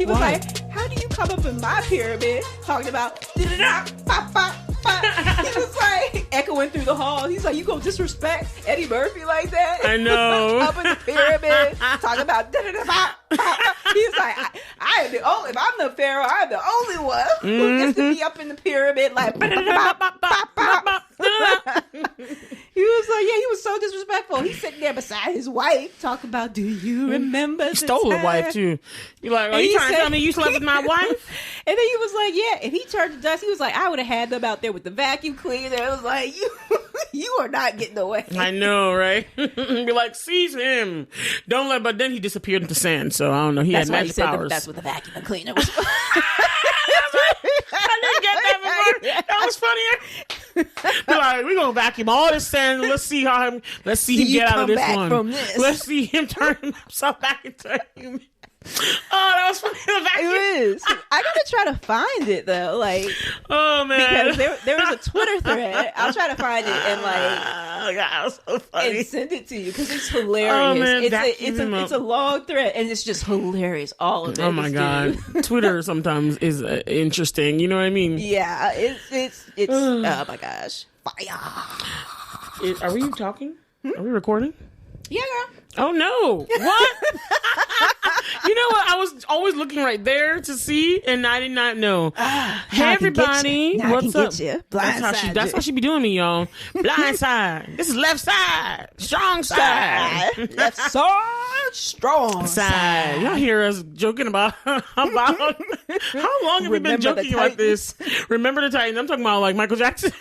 He was like, how do you come up in my pyramid talking about pop, pop, pop? He was like echoing through the hall. He's like, you gonna disrespect Eddie Murphy like that? I know. Up in the pyramid talking about pop, pop. He's like, I am the only, if I'm the pharaoh, I'm the only one who gets to be up in the pyramid like pop, pop, pop, pop. He was like, yeah, he was so disrespectful. He's sitting there beside his wife, talking about, do you remember? He stole a wife too. You're like, are you trying to tell me you slept with my wife? And then he was like, yeah, if he turned to dust, he was like, I would have had them out there with the vacuum cleaner. It was like, you are not getting away. I know, right? Be like, seize him. Don't let, but then he disappeared into sand, so I don't know. He had magic powers. That's what the vacuum cleaner was. I didn't get that before. That was funnier. Be like, we're gonna vacuum all this sand. Let's see him get out of this one. From this. Let's see him turn himself back into a human. Oh, that was funny. The vacuum. It is. I gotta try to find it though. Like, oh man, because there was a Twitter thread. I'll try to find it and oh god, that was so funny. and send it to you because it's hilarious. Oh, man, it's a long thread and it's just hilarious. All of it. Oh my god, Twitter sometimes is interesting. You know what I mean? Yeah, it's oh my gosh, fire. Are we talking? Are we recording? Yeah, girl. Oh no! What? You know what? I was always looking right there to see, and I did not know. Hey everybody, what's up? That's how she be doing me, y'all. Blind side. This is left side. Strong side. Left side. Strong side. Y'all hear us joking about how long have we been joking like this? Remember the Titans. I'm talking about like Michael Jackson.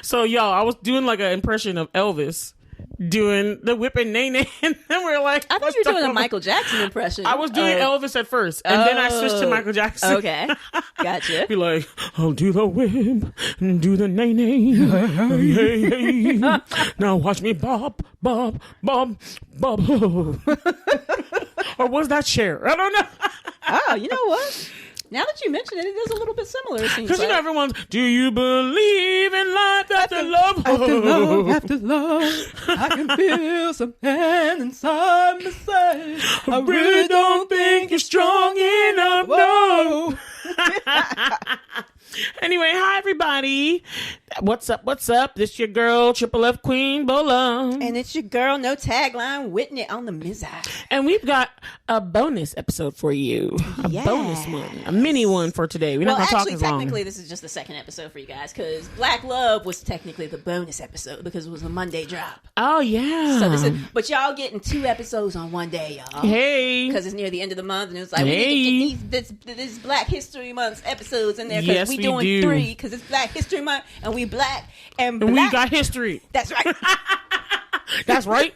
So y'all, I was doing like an impression of Elvis doing the whipping nay nay, and then we're like, I thought you were doing a Michael Jackson impression. I was doing Elvis at first, and then I switched to Michael Jackson. Okay, gotcha. Be like, I'll do the whip and do the nay nay. Hey, hey. Now watch me bob, bob, bob, bob. Or was that Cher? I don't know. Oh, you know what? Now that you mention it, it is a little bit similar. Because you know everyone's, do you believe in life after love? After love, after love, I can feel some hand inside me say, I really don't think you're strong enough. No. Anyway, hi everybody. What's up? What's up? This your girl, Triple F Queen Bola. And it's your girl, no tagline, Whitney on the Mizza. And we've got a bonus episode for you. A bonus one. A mini one for today. We're not going to talk as long. Technically, this is just the second episode for you guys because Black Love was technically the bonus episode because it was a Monday drop. Oh, yeah. So this is, but y'all getting 2 episodes on one day, y'all. Hey. Because it's near the end of the month and it's like, we need to get these Black History Month episodes in there because we doing 3 because it's Black History Month and we black and black. We got history. That's right. That's right.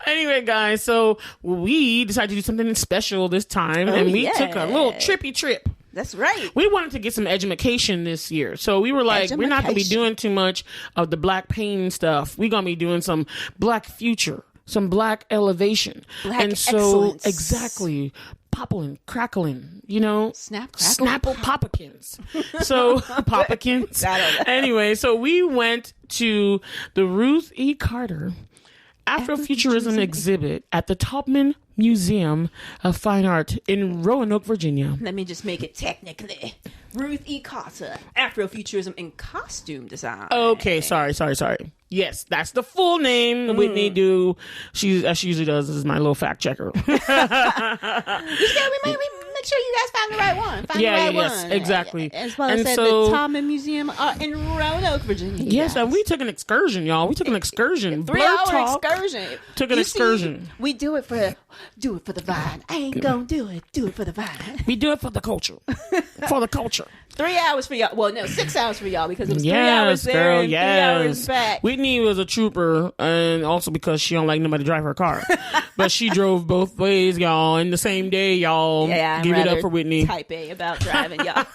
Anyway, guys, so we decided to do something special this time, and we took a little trippy trip. That's right. We wanted to get some education this year. So we were like, we're not going to be doing too much of the Black pain stuff. We're going to be doing some Black future, some Black elevation. Black and so, excellence. Exactly. Poppling, crackling, you know, Snapple poppikins. So poppikins. Anyway, so we went to the Ruth E. Carter Afrofuturism exhibit at the Taubman Museum of Fine Art in Roanoke, Virginia. Let me just make it technically. Ruth E. Carter, Afrofuturism in Costume Design. Okay, sorry. Yes, that's the full name. Whitney as she usually does, this is my little fact checker. Make sure you guys find the right one. Find the right one. Exactly. As well as the Taubman Museum of Art in Roanoke, Virginia. Yes, and we took an excursion, y'all. We took an excursion. 3-hour excursion. Took an excursion. We do it for the vine. I ain't gonna do it. Do it for the vine. We do it for the culture. For the culture. 3 hours for y'all. Well, no, 6 hours for y'all because it was 3 hours there and 3 hours back. Whitney was a trooper, and also because she don't like nobody to drive her car. But she drove both ways, y'all, in the same day, y'all. Yeah, give it up for Whitney. Type A about driving, y'all.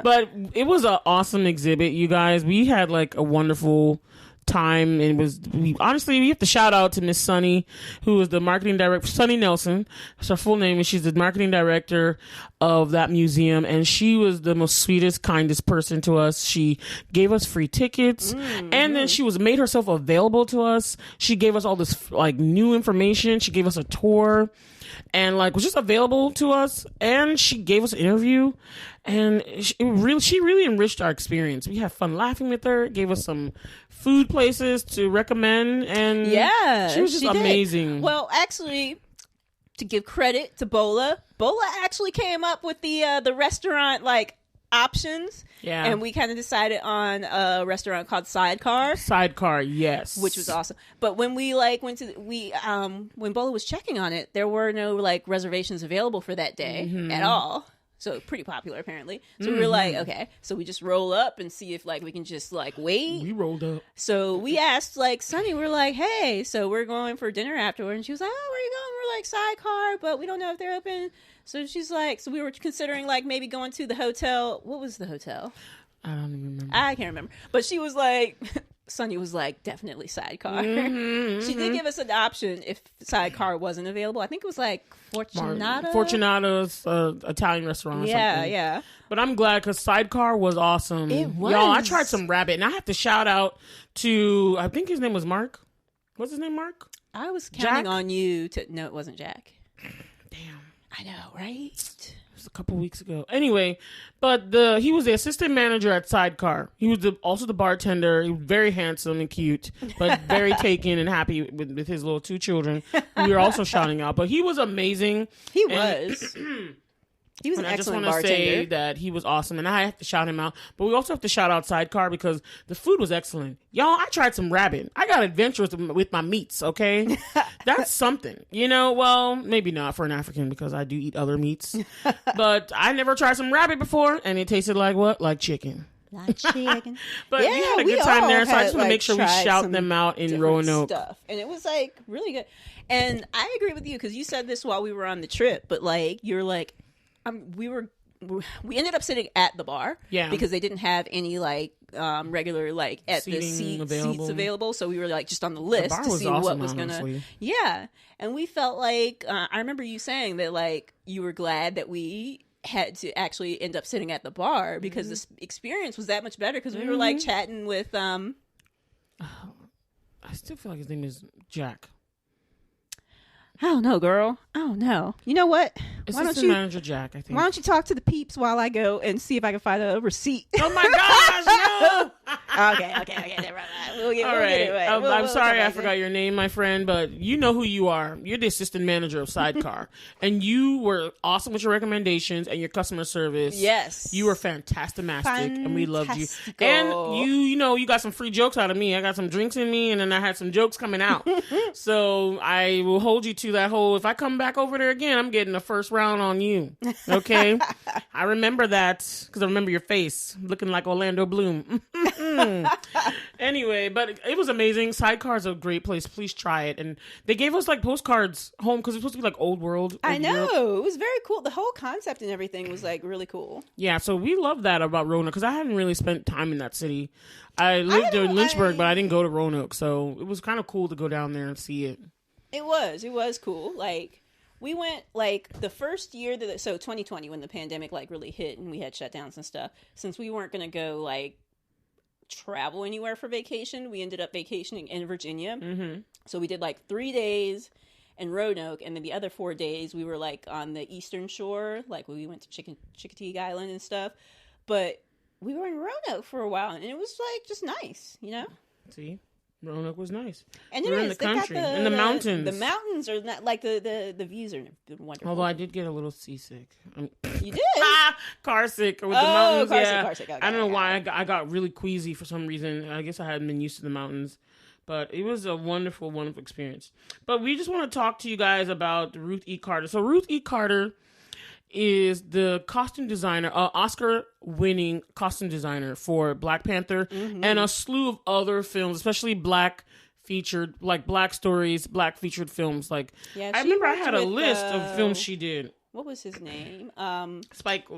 But it was an awesome exhibit, you guys. We had like a wonderful time, and we have to shout out to Miss Sunny, who is the marketing director. Sunny Nelson, that's her full name, and she's the marketing director of that museum, and she was the most sweetest, kindest person to us. She gave us free tickets, and then she made herself available to us. She gave us all this like new information. She gave us a tour. and like was just available to us. And she gave us an interview, and she really enriched our experience. We had fun laughing with her. Gave us some food places to recommend, and she was just amazing. Did. Well, actually, to give credit to Bola actually came up with the restaurant like options. Yeah. And we kind of decided on a restaurant called Sidecar. Sidecar, yes. Which was awesome. But when we like went to when Bola was checking on it, there were no like reservations available for that day at all. So pretty popular apparently. So we were like, okay, so we just roll up and see if like we can just like wait. We rolled up. So we asked like Sunny, we're like, hey, so we're going for dinner afterward, and she was like, oh, where are you going? We're like Sidecar, but we don't know if they're open. So she's like, so we were considering like maybe going to the hotel. What was the hotel? I don't even remember. I can't remember. But she was like, Sunny was like, definitely Sidecar. She did give us an option if Sidecar wasn't available. I think it was like Fortunato's Italian restaurant or something. Yeah. But I'm glad because Sidecar was awesome. It was. Y'all, I tried some rabbit, and I have to shout out to, I think his name was Mark. What's his name, Mark? I was counting on you to, no, it wasn't Jack. Damn. I know, right? It was a couple weeks ago. Anyway, but he was the assistant manager at Sidecar. He was also the bartender. He was very handsome and cute, but very taken and happy with his little 2 children. We were also shouting out, but he was amazing. He was. He was an excellent bartender. I just want to say that he was awesome, and I have to shout him out. But we also have to shout out Sidecar because the food was excellent. Y'all, I tried some rabbit. I got adventurous with my meats, okay? That's something. You know, well, maybe not for an African because I do eat other meats. But I never tried some rabbit before, and it tasted like what? Like chicken. Like chicken. But we had a good time there, so I just want to make sure we shout them out in Roanoke. Stuff. And it was like really good. And I agree with you because you said this while we were on the trip, but like you're like, we ended up sitting at the bar because they didn't have any like regular like at the seats available, so we were like just on the list to see awesome, what was honestly. And we felt like I remember you saying that like you were glad that we had to actually end up sitting at the bar because this experience was that much better because we were like chatting with I still feel like his name is Jack. I don't know, girl. I don't know. You know what? Assistant Manager Jack, I think. Why don't you talk to the peeps while I go and see if I can find a receipt? Oh my gosh, no! Okay. Never mind. We'll get it right. I'm sorry I forgot your name, my friend, but you know who you are. You're the assistant manager of Sidecar. And you were awesome with your recommendations and your customer service. Yes. You were fantastic, and we loved you. And you got some free jokes out of me. I got some drinks in me, and then I had some jokes coming out. So I will hold you to that whole, if I come back over there again, I'm getting the first round on you. Okay? I remember that because I remember your face looking like Orlando Bloom. Anyway, but it was amazing. Sidecar is a great place. Please try it. And they gave us like postcards home because it's supposed to be like old world. I know. Europe. It was very cool. The whole concept and everything was like really cool. Yeah, so we love that about Roanoke because I hadn't really spent time in that city. I lived in Lynchburg, but I didn't go to Roanoke. So it was kind of cool to go down there and see it. It was cool. Like we went like the first year so 2020 when the pandemic like really hit and we had shutdowns and stuff. Since we weren't going to go like travel anywhere for vacation, we ended up vacationing in Virginia. So we did like 3 days in Roanoke, and then the other 4 days we were like on the eastern shore, like we went to Chickatee Island and stuff. But we were in Roanoke for a while, and it was like just nice, you know. See, Roanoke was nice. And we're in the country, in the mountains. The mountains are not like the views are wonderful. Although I did get a little seasick. You did? Car sick with the mountains. Car sick. Okay, I don't know why I got really queasy for some reason. I guess I hadn't been used to the mountains. But it was a wonderful, wonderful experience. But we just want to talk to you guys about Ruth E. Carter. So Ruth E. Carter is the costume designer, Oscar-winning costume designer for Black Panther and a slew of other films, especially Black featured, like Black stories, Black featured films. Like I remember I had a list of films she did. What was his name? Spike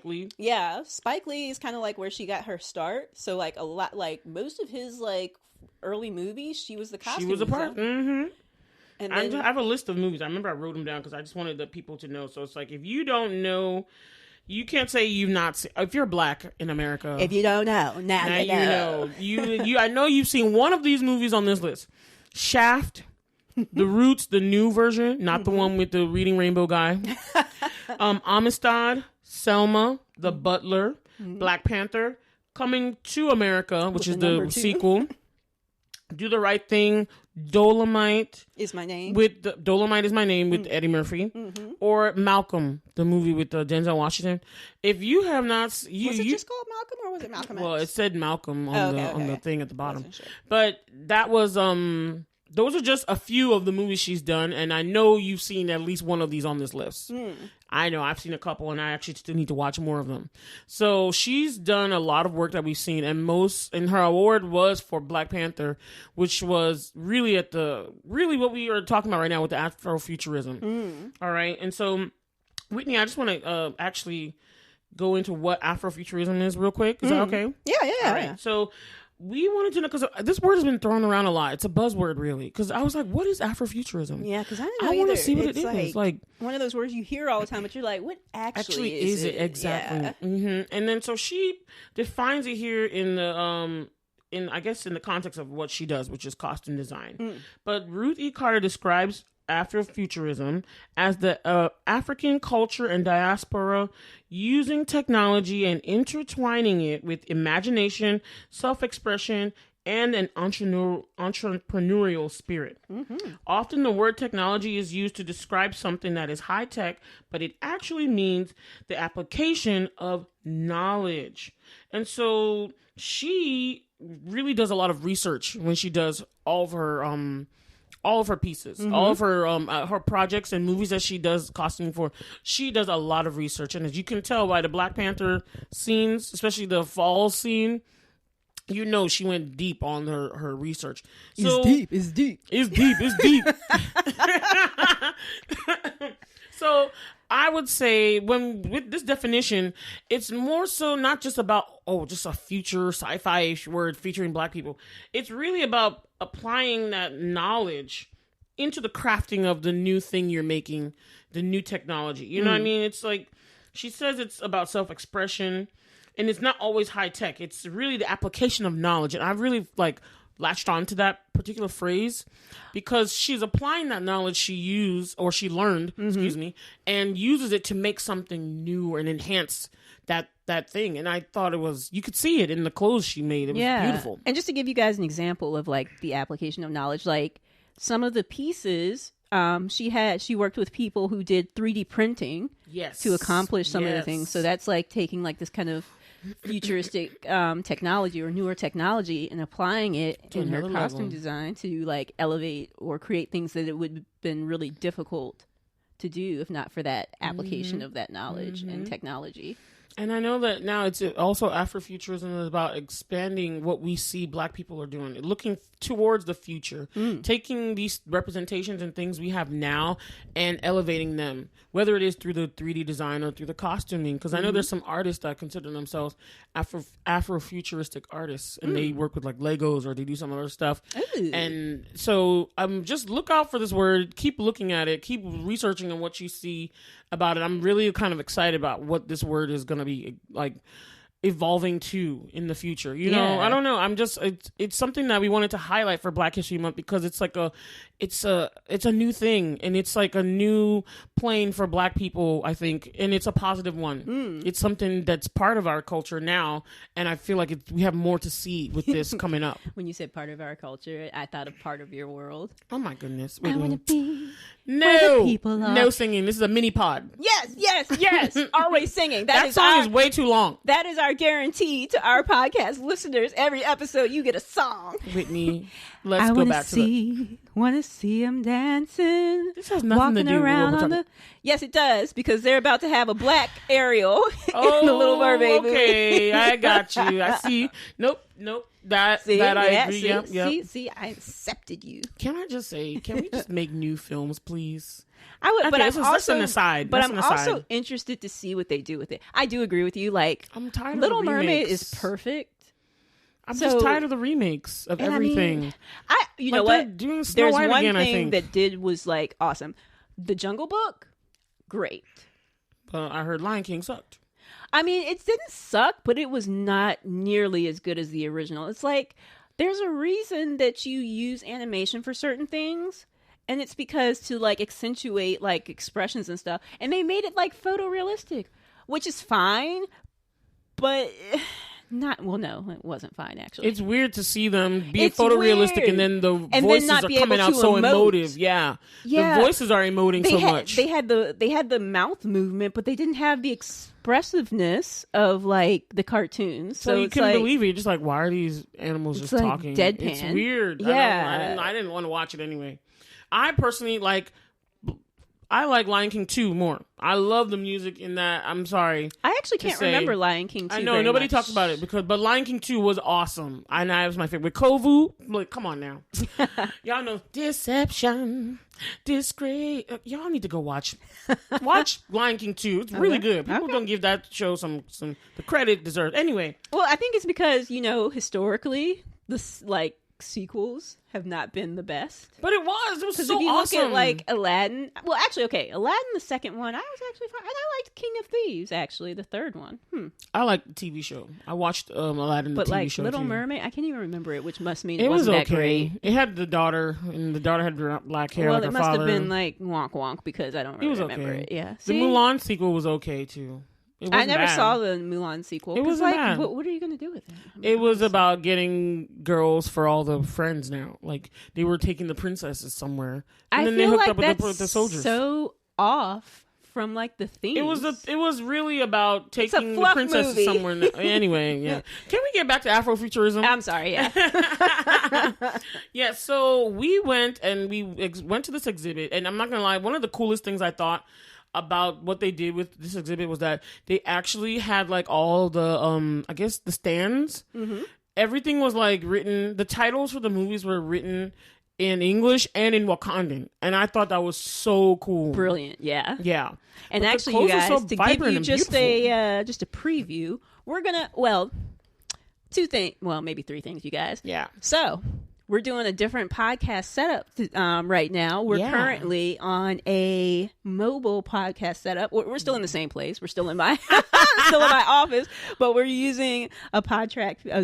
Lee. Yeah, Spike Lee is kind of like where she got her start. So like a lot, like most of his like early movies, she was the costume. She was a part. And then, I have a list of movies. I remember I wrote them down because I just wanted the people to know. So it's like if you don't know, you can't say you've not seen. If you're Black in America, if you don't know, now you know. You I know you've seen one of these movies on this list: Shaft, The Roots, the new version, not the one with the Reading Rainbow guy. Amistad, Selma, The Butler, Black Panther, Coming to America, which is the sequel. Do the Right Thing, Dolemite Is My Name. Dolemite Is My Name with Eddie Murphy, or Malcolm, the movie with Denzel Washington. If you have not, Was it just called Malcolm, or was it Malcolm X? Well, it said Malcolm on the thing at the bottom, Sure. but that was those are just a few of the movies she's done, and I know you've seen at least one of these on this list. I know I've seen a couple, and I actually still need to watch more of them. So she's done a lot of work that we've seen, and her award was for Black Panther, which was really what we are talking about right now with the Afrofuturism. All right, and so Whitney, I just want to actually go into what Afrofuturism is real quick. Is that okay? Yeah. All right, so. We wanted to know, because this word has been thrown around a lot. It's a buzzword, really. Because I was like, what is Afrofuturism? Yeah, because I didn't know I either. want to see what it's it is. Like one of those words you hear all the time, but you're like, what actually is it? Exactly. Yeah. And then so she defines it here in the in the context of what she does, which is costume design. But Ruth E. Carter describes Afrofuturism as the African culture and diaspora using technology and intertwining it with imagination, self-expression, and an entrepreneurial spirit. Often the word technology is used to describe something that is high-tech, but it actually means the application of knowledge. And so she really does a lot of research when she does all of her pieces, all of her projects and movies that she does costuming for. She does a lot of research, and as you can tell by the Black Panther scenes, especially the fall scene, you know she went deep on her research. So, It's deep. So I would say with this definition, it's more so not just about, just a future sci-fi word featuring Black people. It's really about applying that knowledge into the crafting of the new thing you're making, the new technology. You know what I mean? It's like, she says it's about self-expression, and it's not always high tech. It's really the application of knowledge. And I've really latched on to that particular phrase because she's applying that knowledge she learned, and uses it to make something new and enhance that thing. And I thought you could see it in the clothes she made. It was beautiful. And just to give you guys an example of the application of knowledge, some of the pieces, she worked with people who did 3D printing to accomplish some of the things. So that's taking this kind of futuristic technology or newer technology and applying it in her costume design to elevate or create things that it would have been really difficult to do if not for that application of that knowledge and technology. And I know that now it's also Afrofuturism is about expanding what we see Black people are doing, looking towards the future, taking these representations and things we have now and elevating them, whether it is through the 3D design or through the costuming. Because I know there's some artists that consider themselves Afrofuturistic artists, and they work with Legos or they do some other stuff. Ooh. And so just look out for this word, keep looking at it, keep researching on what you see about it. I'm really kind of excited about what this word is going to be evolving to in the future. You know, I don't know. It's something that we wanted to highlight for Black History Month because it's it's a new thing, and it's a new plane for Black people, I think, and it's a positive one. It's something that's part of our culture now, and I feel like we have more to see with this coming up. When you said part of our culture, I thought of part of your world. Oh my goodness. I want to be no people are. No singing. This is a mini pod. Yes. Always singing. That song is way too long. That is our guarantee to our podcast listeners. Every episode you get a song. Whitney, let's go back to want to see them dancing. This has nothing to do around with on the. Yes, it does, because they're about to have a Black Ariel in the Little Mermaid movie. Okay, I got you. I see. Nope. That I agree. See, I accepted you. Can I just say, can we just make new films, please? I would, but that's an aside. But I'm also interested to see what they do with it. I do agree with you. I'm tired. Little of the Mermaid remakes. is perfect. I'm just tired of the remakes of everything. You know what? Doing Snow There's White one again, thing that did was awesome. The Jungle Book, great. I heard Lion King sucked. I mean, it didn't suck, but it was not nearly as good as the original. It's there's a reason that you use animation for certain things, and it's because to like accentuate like expressions and stuff, and they made it like photorealistic, which is fine, but not well. No, it wasn't fine actually. It's weird to see them be photorealistic weird. and then the and voices then are coming out so emotive. Yeah, the voices are emoting so much. They had the mouth movement, but they didn't have the expressiveness of like the cartoons. So you couldn't believe it. You're just like, why are these animals just like talking? Deadpan. It's weird. Yeah, I didn't want to watch it anyway. I personally like Lion King 2 more. I love the music in that. I'm sorry. I actually can't remember Lion King 2. I know nobody talks about it but Lion King 2 was awesome. And that was my favorite. Kovu, like, come on now. Y'all know Deception, Disgrace. Y'all need to go watch Lion King 2. It's really good. People don't give that show some the credit it deserves. Anyway. Well, I think it's because, historically, this like sequels have not been the best. But it was so awesome. If you look at like Aladdin, well, actually, okay, Aladdin, the second one, I was actually fine, and I liked King of Thieves, actually, the third one. I like the TV show. I watched Aladdin, the TV show. But like Little too. Mermaid, I can't even remember it, which must mean it wasn't was okay. That great. It had the daughter, and the daughter had black hair. Well, like it her must father. have been like wonk wonk because I don't really remember it. Yeah, the Mulan sequel was okay too. I never saw the Mulan sequel. It was like, bad. what are you going to do with it? It was about getting girls for all the friends now. Like, they were taking the princesses somewhere. And then they hooked up with the soldiers. So off from like the theme. It was really about taking the princesses movie. somewhere. Anyway, yeah. Can we get back to Afrofuturism? I'm sorry, yeah. Yeah, so we went and we went to this exhibit. And I'm not going to lie, one of the coolest things I thought about what they did with this exhibit was that they actually had like all the I guess the stands. Mm-hmm. Everything was like written, the titles for the movies were written in English and in Wakandan, and I thought that was so cool. Brilliant. Yeah And but actually, you guys, to give you just a preview, we're gonna two things, maybe three things, you guys. Yeah, so we're doing a different podcast setup right now. We're currently on a mobile podcast setup. We're still in the same place. We're still in my office, but we're using a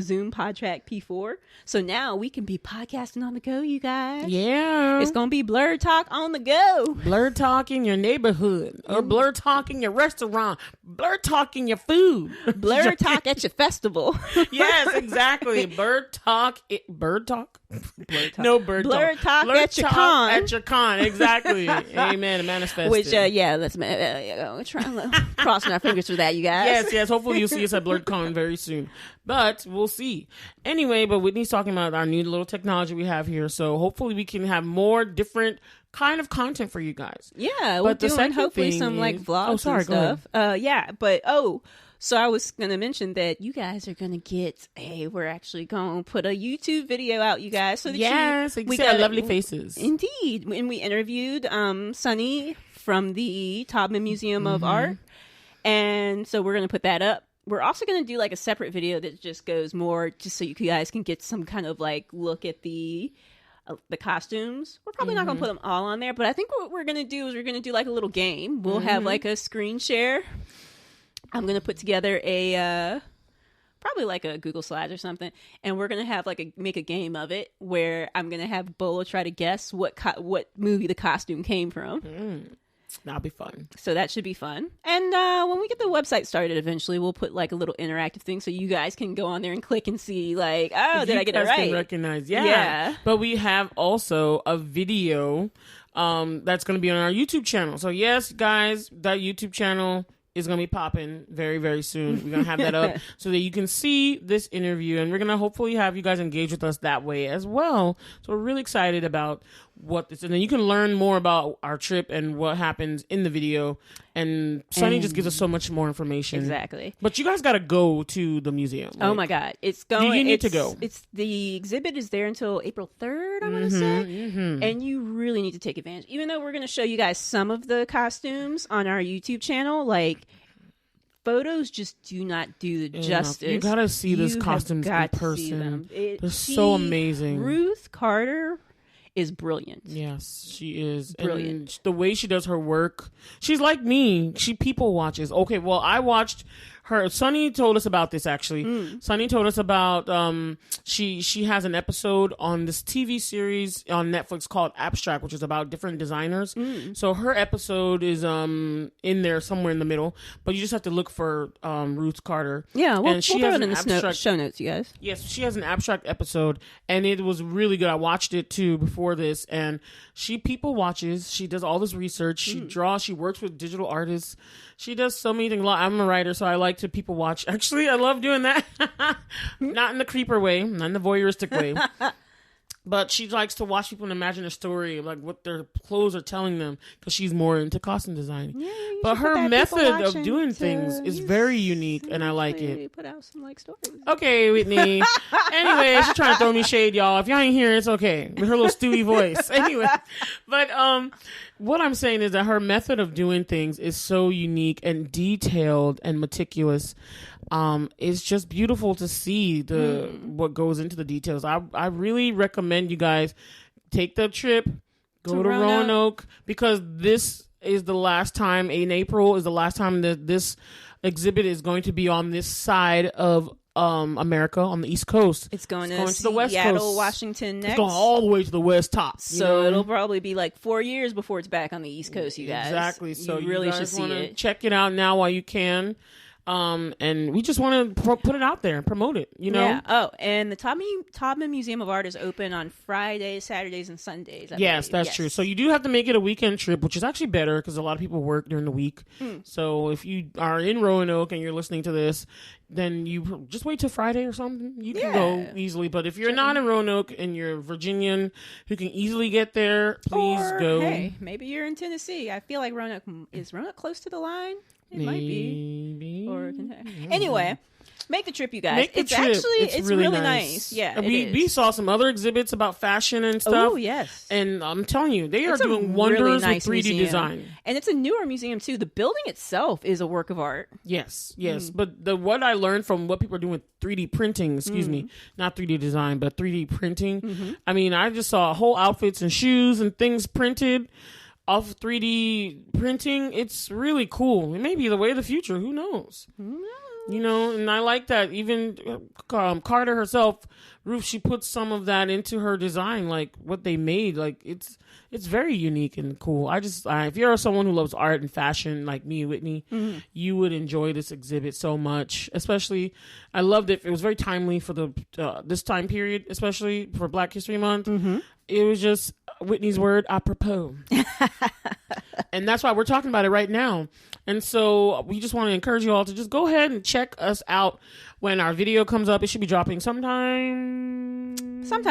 Zoom PodTrack P4. So now we can be podcasting on the go, you guys. Yeah. It's going to be BlerdTalk on the go. BlerdTalk in your neighborhood, or BlerdTalk in your restaurant, BlerdTalk in your food. BlerdTalk at your festival. Yes, exactly. BlerdTalk. No bird BlerdTalk talk. at your con. At your con, exactly. Amen. Manifest. Which, let's try crossing our fingers for that, you guys. Yes. Hopefully you'll see us at BlerdCon very soon. But we'll see. Anyway, but Whitney's talking about our new little technology we have here. So hopefully we can have more different kind of content for you guys. Yeah, we're doing hopefully some like vlogs and stuff. So I was going to mention that you guys are going to get we're actually going to put a YouTube video out, you guys. So that we got lovely faces. Indeed. And we interviewed Sunny from the Taubman Museum of Art. And so we're going to put that up. We're also going to do like a separate video that just goes more just so you guys can get some kind of like look at the costumes. We're probably not going to put them all on there, but I think what we're going to do is we're going to do like a little game. We'll have like a screen share. I'm going to put together probably like a Google Slides or something, and we're going to have make a game of it where I'm going to have Bola try to guess what movie the costume came from. That'll be fun. So that should be fun. And when we get the website started eventually, we'll put like a little interactive thing so you guys can go on there and click and see like, oh, did I get it right? Can recognize. Yeah. But we have also a video that's going to be on our YouTube channel. So yes, guys, that YouTube channel is going to be popping very, very soon. We're going to have that up so that you can see this interview, and we're going to hopefully have you guys engage with us that way as well. So we're really excited about what this, and then you can learn more about our trip and what happens in the video. And Sunny just gives us so much more information. Exactly. But you guys got to go to the museum. Oh my God. It's going. You need to go. The exhibit is there until April 3rd, I want to say. And you really need to take advantage. Even though we're going to show you guys some of the costumes on our YouTube channel, like photos just do not do the justice. You got to see these costumes in person. They're so amazing. Ruth Carter is brilliant. Yes, she is brilliant. And the way she does her work, she's like me. She people watches. Okay, well, I watched Sunny told us about this actually. Sunny told us about she has an episode on this TV series on Netflix called Abstract, which is about different designers. So her episode is in there somewhere in the middle, but you just have to look for Ruth Carter. Yeah, we'll throw it in the show notes, you guys. Yes, she has an abstract episode, and it was really good. I watched it too before this, and she people watches. She does all this research. She draws. She works with digital artists. She does so many things. I'm a writer, so I like to people watch. Actually, I love doing that. Not in the creeper way, not in the voyeuristic way. But she likes to watch people and imagine a story, like what their clothes are telling them, because she's more into costume design. Yeah, but her method of doing things is very unique, and I like it. Put out some stories. Okay, Whitney. Anyway, she's trying to throw me shade, y'all. If y'all ain't here, it's okay. With her little Stewie voice. Anyway, but what I'm saying is that her method of doing things is so unique and detailed and meticulous. It's just beautiful to see what goes into the details. I really recommend you guys take the trip, go to Roanoke, because this is the last time in April is the last time that this exhibit is going to be on this side of America on the East Coast. It's going to the West Coast, Washington next. It's going all the way to the West top. So it'll probably be 4 years before it's back on the East Coast, you guys. Exactly. So you really should see it. Check it out now while you can. And we just want to put it out there and promote it, Yeah. Oh, and the Taubman Museum of Art is open on Fridays, Saturdays, and Sundays. Yes, that's true. So you do have to make it a weekend trip, which is actually better because a lot of people work during the week. So if you are in Roanoke and you're listening to this, then you just wait till Friday or something. You can go easily. But if you're not in Roanoke and you're Virginian who can easily get there, please go. Hey, maybe you're in Tennessee. I feel like Roanoke might be. It might be. Or anyway, make the trip, you guys. It's really nice. Yeah, we saw some other exhibits about fashion and stuff. Oh, yes. And I'm telling you, they are doing wonders with 3D design. And it's a newer museum, too. The building itself is a work of art. Yes. But what I learned from what people are doing with 3D printing, not 3D design, but 3D printing. I mean, I just saw whole outfits and shoes and things printed off 3D printing. It's really cool. It may be the way of the future. Who knows? And I like that. Even Carter herself, Ruth, she puts some of that into her design, like what they made. Like it's very unique and cool. If you're someone who loves art and fashion like me, Whitney, you would enjoy this exhibit so much. Especially, I loved it. It was very timely for this time period, especially for Black History Month. It was just Whitney's word, apropos. And that's why we're talking about it right now. And so we just want to encourage you all to just go ahead and check us out when our video comes up. It should be dropping sometime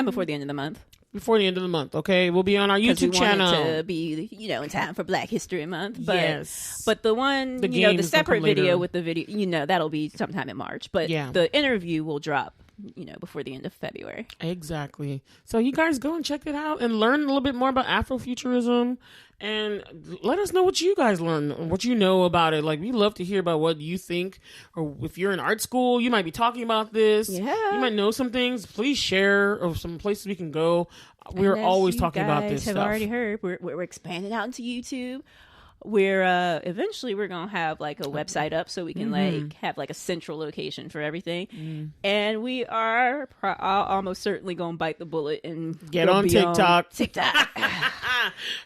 before the end of the month. Before the end of the month, okay? We'll be on our YouTube channel. We want it to be, in time for Black History Month. But, yes. But the one, the separate video with the video, that'll be sometime in March. But the interview will drop, before the end of February. Exactly. So you guys go and check it out and learn a little bit more about Afrofuturism. And let us know what you guys learn, what you know about it. Like, we love to hear about what you think. Or if you're in art school, you might be talking about this. Yeah. You might know some things. Please share of some places we can go. We're always talking about this stuff. You guys have already heard. We're expanding out into YouTube. Eventually we're gonna have a website up so we can have a central location for everything, and we are almost certainly gonna bite the bullet and get on TikTok.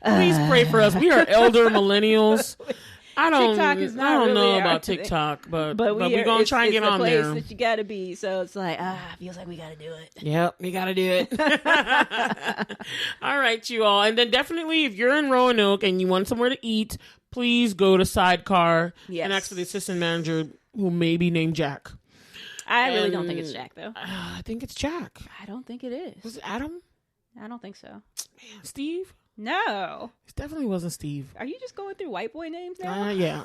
Please pray for us. We are elder millennials. I don't know about TikTok, but we're gonna try and get on there. It's the place that you gotta be. So it's feels like we gotta do it. Yep, we gotta do it. All right, you all, and then definitely if you're in Roanoke and you want somewhere to eat, please go to Sidecar and ask for the assistant manager, who may be named Jack. I really don't think it's Jack, though. I think it's Jack. I don't think it is. Was it Adam? I don't think so. Man, Steve? No. It definitely wasn't Steve. Are you just going through white boy names now? Yeah.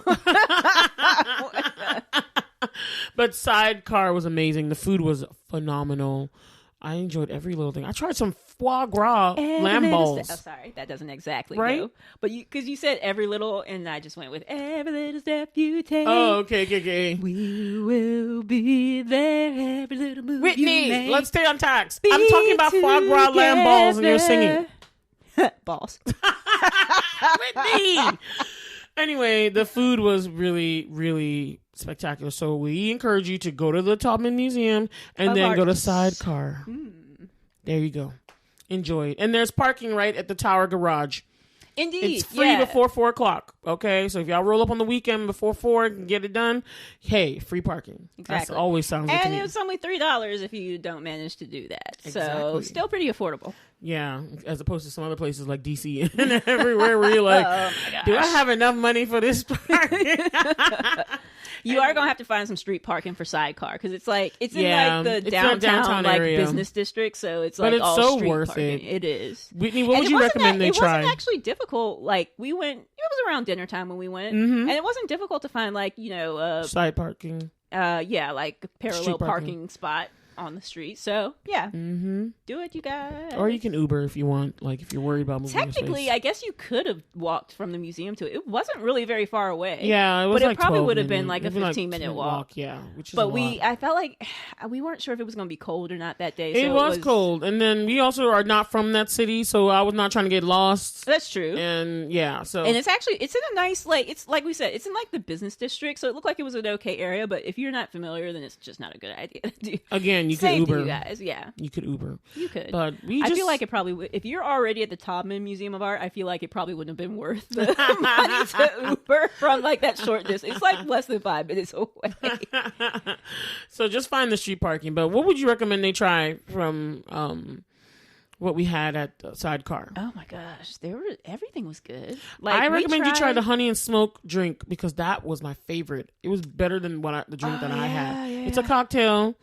But Sidecar was amazing. The food was phenomenal. I enjoyed every little thing. I tried some foie gras lamb balls. Sorry, that doesn't exactly go. But because you said every little, and I just went with every little step you take. Oh, okay. We will be there every little move Whitney, you make. Let's stay on tax. I'm talking about foie gras lamb balls, and you're singing. Balls. Whitney! Anyway, the food was really, really spectacular. So we encourage you to go to the Taubman Museum and then go to Sidecar. There you go. Enjoy it. And there's parking right at the Tower Garage. Indeed. It's free before 4 o'clock. Okay, so if y'all roll up on the weekend before 4 and get it done, hey, free parking. Exactly. That always sounds good to me. And it's only $3 if you don't manage to do that. So still pretty affordable. Yeah, as opposed to some other places like DC and everywhere where you're like, do I have enough money for this parking? You are gonna have to find some street parking for Sidecar because it's in like the downtown like area. Business district, so it's but like it's all so street worth parking. it. It is. Whitney, what would you recommend they try? It wasn't actually difficult. Like we went, it was around dinner time when we went, and it wasn't difficult to find like side parking. Like parallel parking spot on the street. So yeah, do it, you guys. Or you can Uber if you want. Like if you're worried about moving. Technically, I guess you could have walked from the museum to it. It wasn't really very far away. Yeah, it was, but like it probably 12 would have been minutes. like a 15-minute walk. Yeah, which is but a lot. I felt like we weren't sure if it was going to be cold or not that day. It So was cold, and then we also are not from that city, so I was not trying to get lost. That's true. And so and it's in a nice it's like we said, it's in like the business district, so it looked like it was an okay area. But if you're not familiar, then it's just not a good idea to do. Again, you could Same Uber. to you guys, yeah. You could Uber. You could. But I feel like it probably would. If you're already at the Taubman Museum of Art, I feel like it probably wouldn't have been worth the money to Uber from like that short distance. It's like less than 5 minutes away. So just find the street parking. But what would you recommend they try from what we had at Sidecar? Oh my gosh, everything was good. Like I recommend you try the honey and smoke drink because that was my favorite. It was better than the drink that I had. Yeah, it's a cocktail.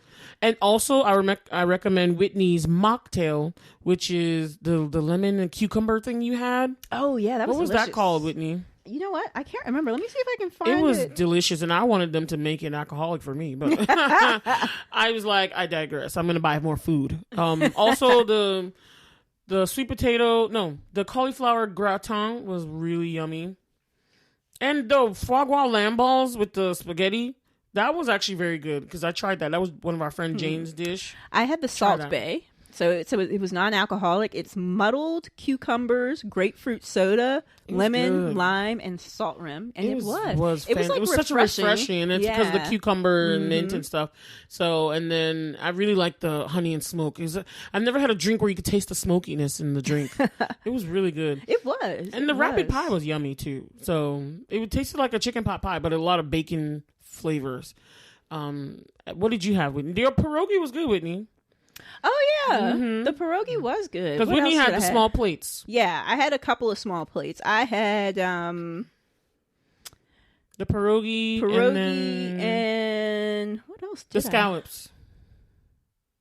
And also, I recommend Whitney's mocktail, which is the lemon and cucumber thing you had. Oh, yeah, that was delicious. What was that called, Whitney? You know what? I can't remember. Let me see if I can find it. It was delicious, and I wanted them to make it alcoholic for me, but I was like, I digress. I'm going to buy more food. Also, the sweet potato, the cauliflower gratin was really yummy. And the foie gras lamb balls with the spaghetti, that was actually very good because I tried that. That was one of our friend Jane's dish. I had the Salt Bay. So it was non-alcoholic. It's muddled cucumbers, grapefruit soda, lemon, lime, and salt rim. And it was such a refreshing, and it's because of the cucumber and mint and stuff. So, and then I really like the honey and smoke. I've never had a drink where you could taste the smokiness in the drink. It was really good. It was. And the rapid pie was yummy too. So it tasted like a chicken pot pie, but a lot of bacon flavors. What did you have, Whitney? Your pierogi was good, Whitney. Oh yeah, the pierogi was good. Because Whitney had the small plates. Yeah, I had a couple of small plates. I had the pierogi and what else? The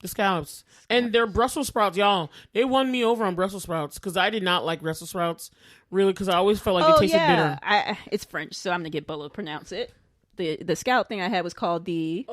scallops. And their Brussels sprouts, y'all. They won me over on Brussels sprouts because I did not like Brussels sprouts really because I always felt like they tasted bitter. It's French, so I'm gonna get Bola to pronounce it. The scallop thing I had was called the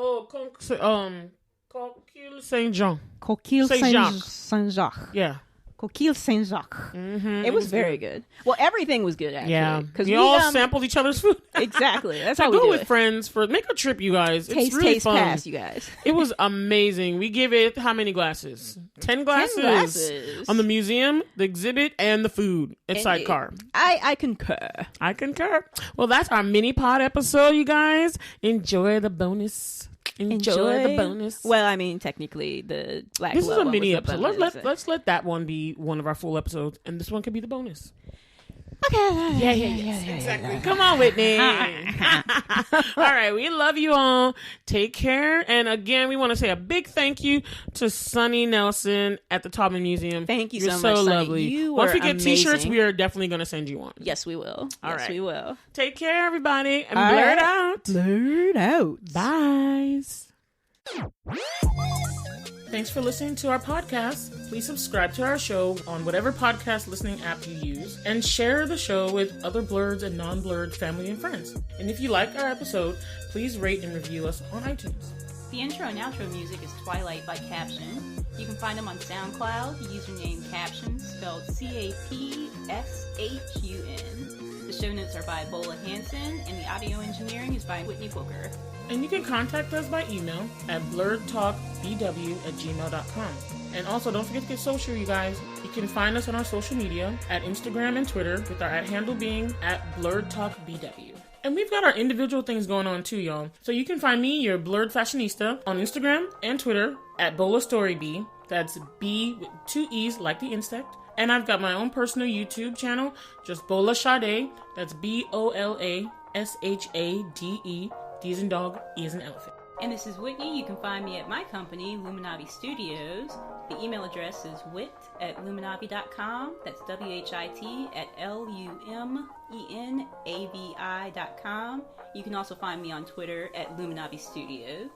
Coquille Saint-Jean. Coquille Saint-Jacques. Yeah. Coquille Saint-Jacques. It was very good. Well, everything was good, actually. Yeah. Because we all sampled each other's food. Exactly. That's how we do do it. With friends. Make a trip, you guys. It's really fun. Pass, you guys. It was amazing. We give it how many glasses? 10 glasses. 10 glasses. On the museum, the exhibit, and the food at Sidecar. I concur. Well, that's our mini pod episode, you guys. Enjoy the bonus. Enjoy the bonus. Well, I mean, technically, the Black This is a mini episode. Let's let that one be one of our full episodes, and this one could be the bonus. Okay. Yeah, exactly. Come on, Whitney. All right, we love you all. Take care. And again, we want to say a big thank you to Sunny Nelson at the Taubman Museum. Thank you so much, so Sunny. lovely. You Once we were get amazing. T-shirts, we are definitely going to send you one. Yes, we will. All we will. Take care, everybody, and blerd out. Blerd out. Bye. Thanks for listening to our podcast. Please subscribe to our show on whatever podcast listening app you use and share the show with other blerds and non-blerd family and friends. And if you like our episode, please rate and review us on iTunes. The intro and outro music is Twilight by Caption. You can find them on SoundCloud. Username Caption, spelled Capshun. The show notes are by Bola, Hanson, and the audio engineering is by Whitney Booker. And you can contact us by email at blerdtalkbw@gmail.com. And also, don't forget to get social, you guys. You can find us on our social media at Instagram and Twitter, with our @handle being @BlerdTalkBW. And we've got our individual things going on too, y'all. So you can find me, your Blerd Fashionista, on Instagram and Twitter at BolaStoryB. That's B with 2 E's like the insect. And I've got my own personal YouTube channel, just Bola Sade. That's BOLASHADE. D as in dog, E as in elephant. And this is Whitney. You can find me at my company, Luminavi Studios. The email address is wit@luminavi.com. That's WHIT@LUMENAVI.com. You can also find me on Twitter at Luminavi Studios.